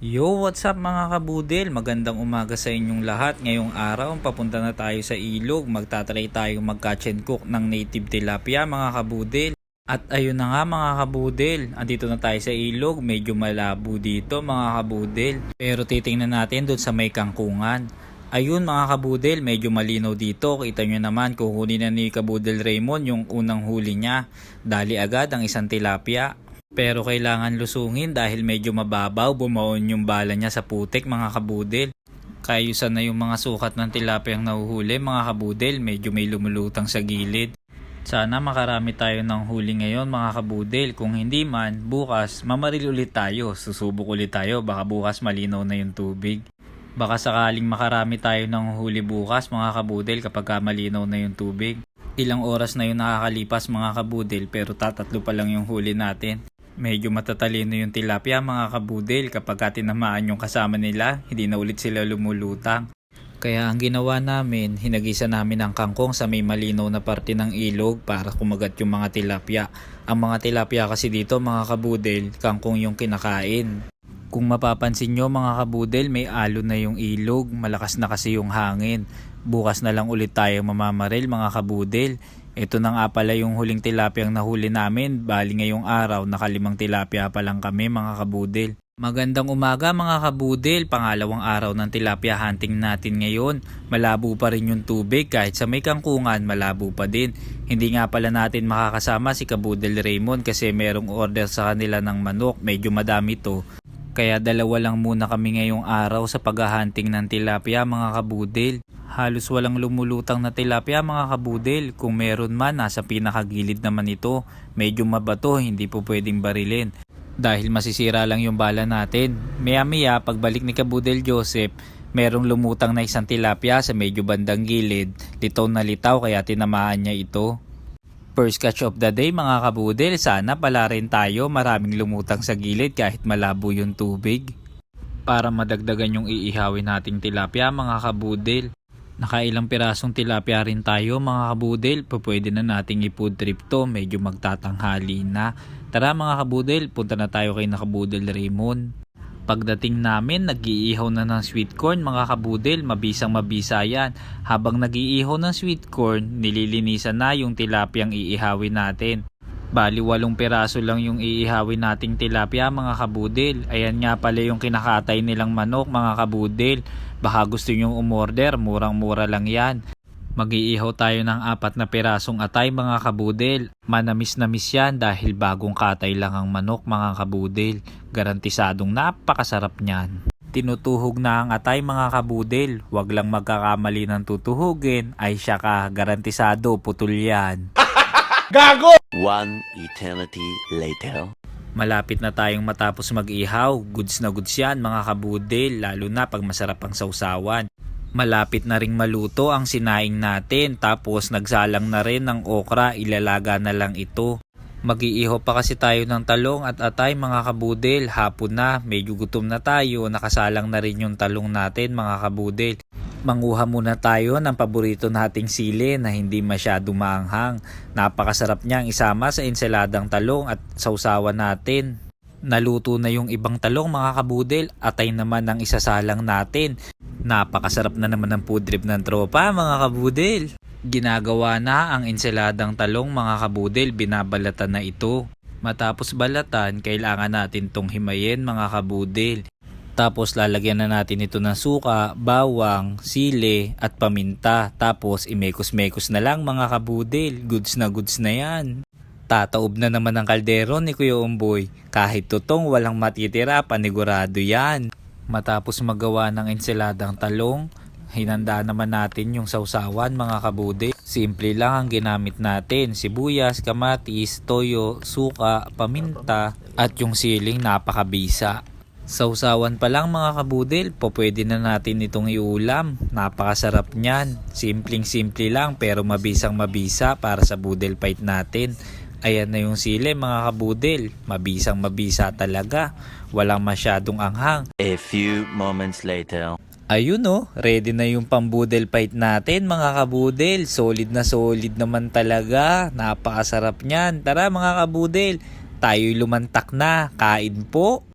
Yo, what's up mga kabudel? Magandang umaga sa inyong lahat. Ngayong araw, papunta na tayo sa ilog. Magtatry tayo mag-catch and cook ng native tilapia mga kabudel. At ayun na nga mga kabudel, andito na tayo sa ilog. Medyo malabo dito mga kabudel. Pero titingnan natin doon sa may kangkungan. Ayun mga kabudel, medyo malinaw dito. Kita nyo naman, kukunin na ni Kabudel Raymond yung unang huli niya. Dali agad ang isang tilapia. Pero kailangan lusungin dahil medyo mababaw, bumaon yung bala niya sa putik mga kabudel. Kayusan na yung mga sukat ng tilapia ang nahuhuli mga kabudel, medyo may lumulutang sa gilid. Sana makarami tayo ng huli ngayon mga kabudel, kung hindi man, bukas mamaril ulit tayo, susubok ulit tayo, baka bukas malinaw na yung tubig. Baka sakaling makarami tayo ng huli bukas mga kabudel kapag malinaw na yung tubig. Ilang oras na yung nakakalipas mga kabudel pero tatatlo pa lang yung huli natin. Medyo matatalino yung tilapia mga kabudel, kapag tinamaan yung kasama nila, hindi na ulit sila lumulutang. Kaya ang ginawa namin, hinagisa namin ang kangkong sa may malinaw na parte ng ilog para kumagat yung mga tilapia. Ang mga tilapia kasi dito mga kabudel, kangkong yung kinakain. Kung mapapansin nyo mga kabudel, may alon na yung ilog, malakas na kasi yung hangin. Bukas na lang ulit tayo mamamaril mga kabudel. Ito na nga pala yung huling tilapia ang nahuli namin. Bali ngayong araw, nakalimang tilapia pa lang kami mga kabudel. Magandang umaga mga kabudel, pangalawang araw ng tilapia hunting natin ngayon. Malabo pa rin yung tubig, kahit sa may kangkungan malabo pa din. Hindi nga pala natin makakasama si Kabudel Raymond kasi merong order sa kanila ng manok, medyo madami to. Kaya dalawa lang muna kami ngayong araw sa paghahunting ng tilapia mga kabudel. Halos walang lumulutang na tilapia mga kabudel. Kung meron man, nasa pinakagilid naman ito. Medyo mabato, hindi po pwedeng barilin. Dahil masisira lang yung bala natin. Maya pagbalik ni Kabudel Joseph, merong lumutang na isang tilapia sa medyo bandang gilid. Litaw na litaw kaya tinamaan niya ito. First catch of the day mga kabudel, sana pala rin tayo maraming lumutang sa gilid kahit malabo yung tubig. Para madagdagan yung iihawin nating tilapia mga kabudel. Nakailang pirasong tilapia rin tayo mga kabudel, pwede na nating i-food trip to, medyo magtatanghali na. Tara mga kabudel, punta na tayo kay Kabudel Raymond. Pagdating namin, nag-iihaw na ng sweet corn mga kabudel, mabisang mabisa yan. Habang nag-iihaw ng sweet corn, nililinisan na yung tilapiyang iihawin natin. Bali 8 piraso lang yung iihawin nating tilapia mga kabudel. Ayan nga pala yung kinakatay nilang manok mga kabudel. Baka gusto nyong umorder, murang-mura lang yan. Mag-iihaw tayo ng 4 na pirasong atay mga kabudel. Manamis-namis yan dahil bagong katay lang ang manok mga kabudel. Garantisadong napakasarap niyan. Tinutuhog na ang atay mga kabudel. Huwag lang magkakamali ng tutuhugin, ay siya ka, garantisado putol yan. Gago! One eternity later. Malapit na tayong matapos mag-ihaw. Goods na goods yan mga kabudel, lalo na pag masarap ang sausawan. Malapit na ring maluto ang sinaing natin, tapos nagsalang na rin ng okra, ilalaga na lang ito. Mag-iihaw pa kasi tayo ng talong at atay mga kabudel. Hapon na, medyo gutom na tayo, nakasalang na rin yung talong natin mga kabudel. Manguha muna tayo ng paborito nating sili na hindi masyadong maanghang. Napakasarap niyang isama sa ensaladang talong at sausawan natin. Naluto na yung ibang talong mga kabudel, atay naman ang isasalang natin. Napakasarap na naman ang food trip ng tropa mga kabudel. Ginagawa na ang ensaladang talong mga kabudel, binabalatan na ito. Matapos balatan, kailangan natin tong himayin mga kabudel. Tapos lalagyan na natin ito ng suka, bawang, sili at paminta. Tapos imekos-mekos na lang mga kabudel. Goods na yan. Tataob na naman ang kaldero ni Kuya Umboy. Kahit tutong walang matitira, panigurado yan. Matapos magawa ng ensaladang talong, hinanda naman natin yung sausawan mga kabudel. Simple lang ang ginamit natin. Sibuyas, kamatis, toyo, suka, paminta at yung siling napakabisa. Sausawan pa lang mga kabudel, pwede na natin itong iulam. Napakasarap niyan. Simpleng-simple lang pero mabisang mabisa para sa budel fight natin. Ayan na yung sili mga kabudel. Mabisang mabisa talaga. Walang masyadong anghang. A few moments later. Ayun ready na yung pambudel fight natin mga kabudel. Solid naman talaga. Napakasarap niyan. Tara mga kabudel, tayo'y lumantak na. Kain po.